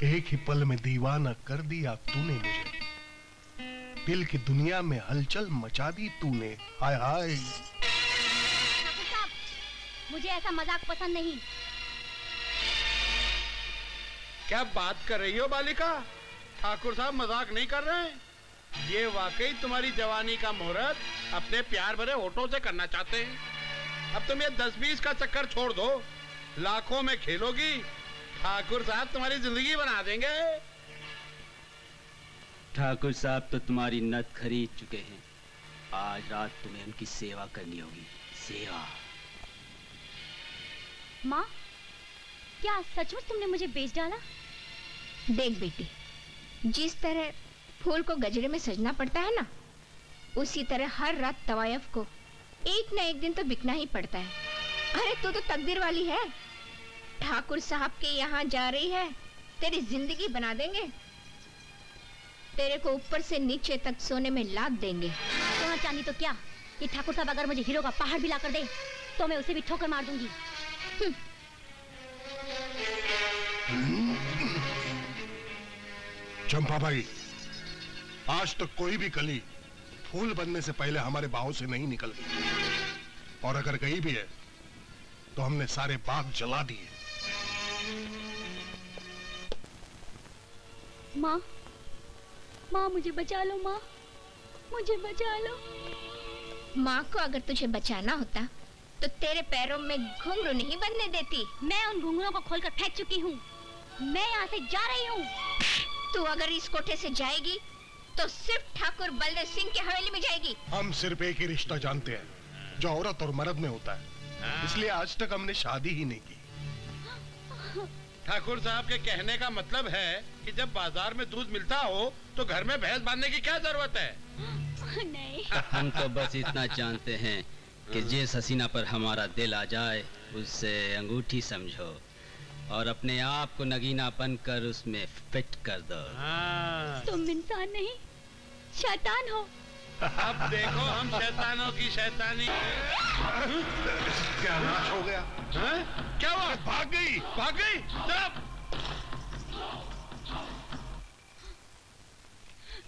एक ही पल में दीवाना कर दिया तूने मुझे, दिल की दुनिया में हलचल मचा दी तूने। हाय हाय। ठाकुर साहब, मुझे ऐसा मजाक पसंद नहीं। क्या बात कर रही हो बालिका? ठाकुर साहब मजाक नहीं कर रहे हैं। ये वाकई तुम्हारी जवानी का मुहूर्त अपने प्यार भरे होठों से करना चाहते हैं। अब तुम ये 10-20 का चक्कर छोड़ दो, लाखों में खेलोगी, ठाकुर साहब तुम्हारी जिंदगी बना देंगे। ठाकुर साहब तो तुम्हारी नथ खरीद चुके हैं, आज रात तुम्हें उनकी सेवा करनी होगी। सेवा। माँ, क्या सचमुच तुमने मुझे बेच डाला? देख बेटी, जिस तरह फूल को गजरे में सजना पड़ता है ना, उसी तरह हर रात तवायफ को एक न एक दिन तो बिकना ही पड़ता है। अरे तू तो तकदीर वाली है, ठाकुर साहब के यहाँ जा रही है, तेरी जिंदगी बना देंगे, तेरे को ऊपर से नीचे तक सोने में लाद देंगे। सोना चांदी तो क्या, ये ठाकुर साहब अगर मुझे हीरो का पहाड़ भी ला कर दे तो मैं उसे भी ठोकर मार दूंगी। चंपा भाई, आज तक कोई भी कली फूल बनने से पहले हमारे बाहों से नहीं निकल गई, और अगर गई भी है तो हमने सारे बाग जला दिए। माँ, माँ मुझे बचा लो, माँ मुझे बचा लो। माँ को अगर तुझे बचाना होता तो तेरे पैरों में घुंघरू नहीं बनने देती। मैं उन घुंघरूओं को खोलकर फेंक चुकी हूँ, मैं यहाँ से जा रही हूँ। तू अगर इस कोठे से जाएगी तो सिर्फ ठाकुर बलदेव सिंह की हवेली में जाएगी। हम सिर्फ एक ही रिश्ता जानते हैं जो औरत और मर्द में होता है, इसलिए आज तक हमने शादी ही नहीं की। ठाकुर साहब के कहने का मतलब है कि जब बाजार में दूध मिलता हो तो घर में भैंस बांधने की क्या जरूरत है? नहीं। हम तो बस इतना जानते हैं कि जिस हसीना पर हमारा दिल आ जाए उससे अंगूठी समझो और अपने आप को नगीना बनकर उसमें फिट कर दो। तुम इंसान नहीं, शैतान हो। अब देखो हम शैतानों की शैतानी। क्या नाश हो गया? क्या हुआ? भाग गई, भाग गई।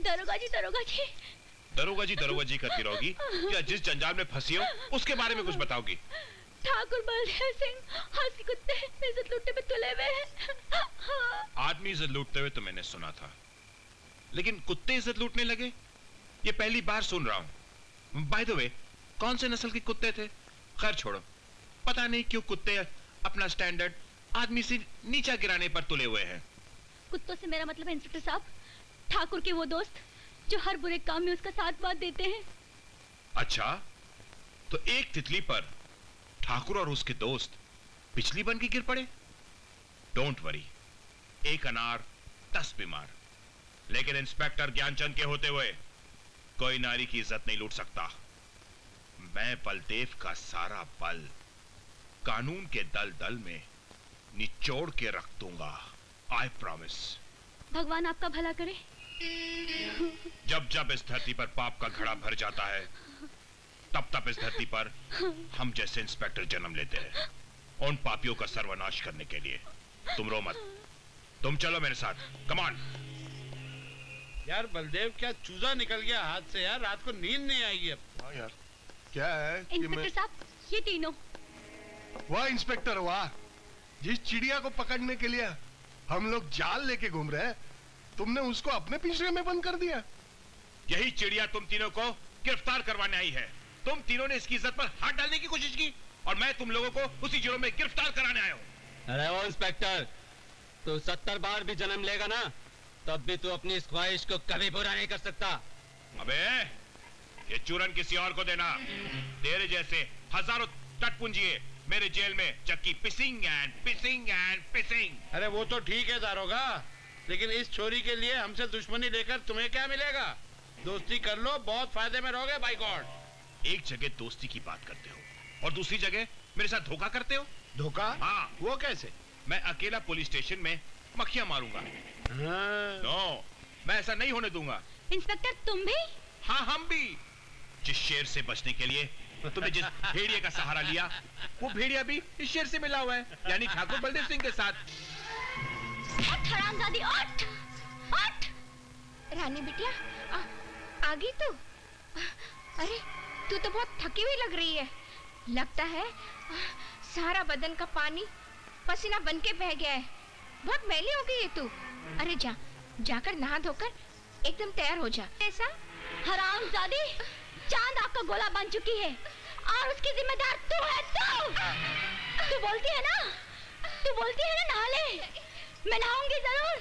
दरोगा जी, दरोगा जी। दरोगा जी करती रहोगी या जिस जंजाल में फंसी हो उसके बारे में कुछ बताओगी? ठाकुर बलदेव सिंह हाथी कुत्ते इज्जत लूटने में तुले हुए हैं। आदमी इज्जत लूटते हुए तो मैंने सुना था, लेकिन कुत्ते इज्जत लूटने लगे ये पहली बार सुन रहा हूं। बाय द वे, कौन से नस्ल के कुत्ते थे? खैर छोड़ो, पता नहीं क्यों कुत्ते अपना स्टैंडर्ड आदमी से नीचा गिराने पर तुले हुए हैं। कुत्तों से मेरा मतलब है इंस्पेक्टर साहब, ठाकुर के वो दोस्त जो हर बुरे काम में उसका साथ बात देते हैं। अच्छा, तो एक तितली पर ठाकुर और उसके दोस्त बिजली बन के गिर पड़े। डोंट वरी, एक अनार 10 बीमार। लेकिन इंस्पेक्टर ज्ञानचंद के होते हुए कोई नारी की इज्जत नहीं लूट सकता। मैं बलदेव का सारा बल कानून के दल दल में निचोड़ के रख दूंगा। I promise. भगवान आपका भला करे। जब जब इस धरती पर पाप का घड़ा भर जाता है तब तब इस धरती पर हम जैसे इंस्पेक्टर जन्म लेते हैं उन पापियों का सर्वनाश करने के लिए। तुम रो मत, तुम चलो मेरे साथ, कम ऑन। यार बलदेव, क्या चूजा निकल गया हाथ से यार, रात को नींद नहीं आएगी अब। हाँ यार, क्या है इंस्पेक्टर साहब, ये तीनों। वाह इंस्पेक्टर वाह, जिस चिड़िया को पकड़ने के लिए हम लोग जाल लेके घूम रहे हैं, तुमने उसको अपने पिंजरे में बंद कर दिया। यही चिड़िया तुम तीनों को गिरफ्तार करवाने आई है। तुम तीनों ने इसकी इज्जत पर हाथ डालने की कोशिश की और मैं तुम लोगों को उसी जुर्म में गिरफ्तार कराने आया हूं। अरे वो इंस्पेक्टर, तू 70 बार भी जन्म लेगा ना तब भी तू अपनी इस ख्वाहिश को कभी पूरा नहीं कर सकता। अबे ये चूरन किसी और को देना। तेरे जैसे हजारों टटपुंजिए मेरे जेल में चक्की पिसिंग एंड पिसिंग एंड पिसिंग। अरे वो तो ठीक है दारोगा, लेकिन इस छोरी के लिए हमसे दुश्मनी लेकर तुम्हें क्या मिलेगा? दोस्ती कर लो, बहुत फायदे में रहोगे बाय गॉड। एक जगह दोस्ती की बात करते हो और दूसरी जगह मेरे साथ धोखा करते हो। धोखा? हाँ। वो कैसे? मैं अकेला पुलिस स्टेशन में मक्खियां मारूंगा। नो, मैं ऐसा नहीं होने दूंगा। इंस्पेक्टर तुम भी? हाँ हम भी। जिस शेर से बचने के लिए तुमने जिस भेड़िए का सहारा लिया वो भेड़िया भी इस शेर से मिला हुआ है, यानी ठाकुर बलदेव सिंह के साथ। उठ हरामजादी, उठ उठ। रानी बिटिया आ गई तू? अरे तू तो बहुत थकी हुई लग रही है। लगता है सारा बदन का पानी पसीना बन के बह गया है। बहुत मैली हो गई है तू। अरे जाकर नहा धोकर एकदम तैयार हो जा। ऐसा हरामजादी, चांद आग का गोला बन चुकी है और उसकी जिम्मेदार तू है। तू बोलती है ना नहा ले। मैं नहाऊंगी जरूर,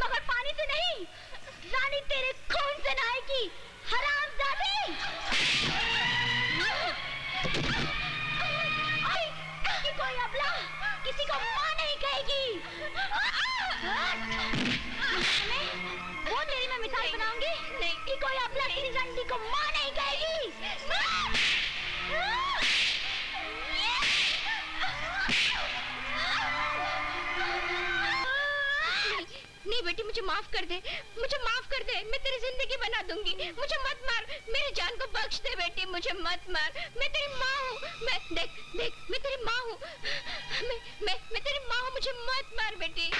मगर पानी से नहीं, रानी तेरे खून से नहाएगी हरामजादी। कोई अबला किसी को मां नहीं कहेगी। वो तेरी मैं मिसाल बनाऊंगी नहीं कि कोई अबला किसी रंडी को मां नहीं कहेगी। नहीं बेटी, मुझे माफ कर दे, मैं तेरी जिंदगी बना दूंगी। मुझे मत मार, मेरी जान को बख्श दे बेटी, मुझे मत मार। मैं तेरी माँ हूँ, देख मैं तेरी माँ हूँ, मैं तेरी माँ हूँ, मुझे मत मार बेटी।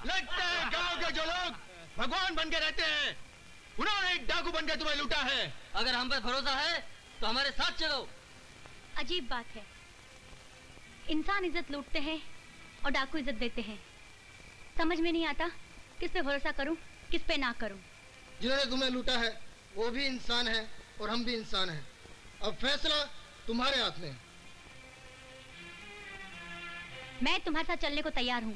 लगता है गांव के जो लोग भगवान बन के रहते हैं, उन्होंने एक डाकू बन के तुम्हें लूटा है। अगर हम पर भरोसा है तो हमारे साथ चलो। अजीब बात है, इंसान इज्जत लूटते हैं और डाकू इज्जत देते हैं। समझ में नहीं आता किस पे भरोसा करूं, किस पे ना करूं। जिन्होंने तुम्हें लूटा है वो भी इंसान है और हम भी इंसान हैं। अब फैसला तुम्हारे हाथ में। मैं तुम्हारे साथ चलने को तैयार हूं।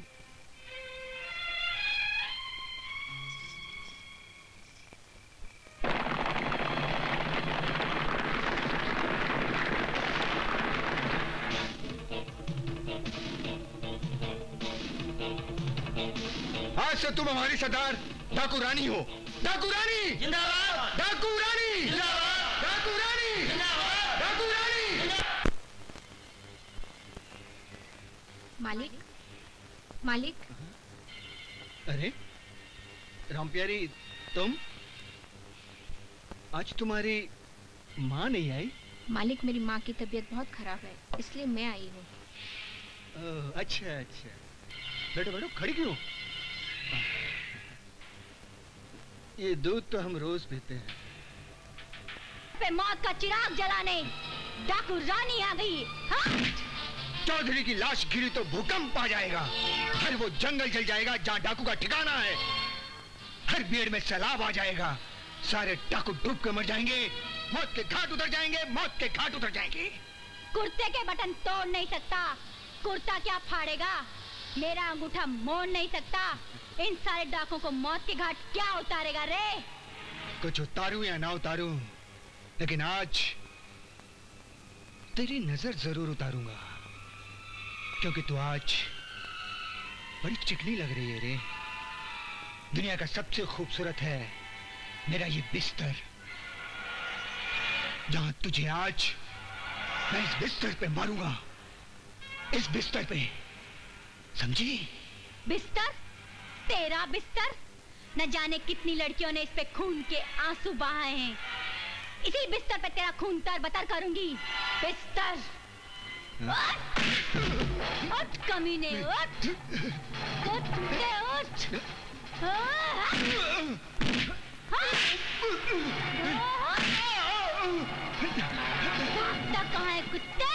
आज से तुम हमारी सरदार डाकू रानी हो। डाकू रानी जिंदाबाद, डाकू रानी जिंदाबाद, डाकू रानी जिंदाबाद, डाकू रानी। मालिक। अरे रामप्यारी, तुम आज तुम्हारी माँ नहीं आई? मालिक, मेरी माँ की तबीयत बहुत खराब है, इसलिए मैं आई हूँ। अच्छा, बैठो, खड़ी क्यों? ये दूध तो हम रोज पीते हैं। पे मौत का चिराग जलाने डाकू रानी आ गई। हाँ? चौधरी की लाश गिरी तो भूकंप आ जाएगा, हर वो जंगल जल जाएगा जहाँ डाकू का ठिकाना है। हर बेड़ में सैलाब आ जाएगा, सारे डाकू डूब के मर जाएंगे, मौत के घाट उतर जाएंगे। कुर्ते के बटन तोड़ नहीं सकता, कुर्ता क्या फाड़ेगा? मेरा अंगूठा मोड़ नहीं सकता, इन सारे डाकों को मौत के घाट क्या उतारेगा रे? कुछ उतारूं या ना उतारूं, लेकिन आज तेरी नजर जरूर उतारूंगा, क्योंकि तू आज बड़ी चिकनी लग रही है रे। दुनिया का सबसे खूबसूरत है मेरा ये बिस्तर, जहां तुझे आज मैं इस बिस्तर पे मारूंगा, इस बिस्तर पे, समझी? बिस्तर? तेरा बिस्तर? न जाने कितनी लड़कियों ने इस पे खून के आंसू बहाए हैं। इसी बिस्तर पे तेरा खून तर-बतर करूंगी। बिस्तर! उठ कमीने, उठ! उठ! भागता कहाँ है कुत्ते?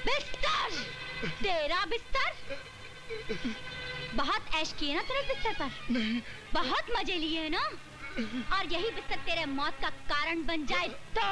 बिस्तर! तेरा बिस्तर? बहुत ऐश किए ना तेरे बिस्तर पर? नहीं। बहुत मजे लिए है ना? और यही बिस्तर तेरे मौत का कारण बन जाए तो?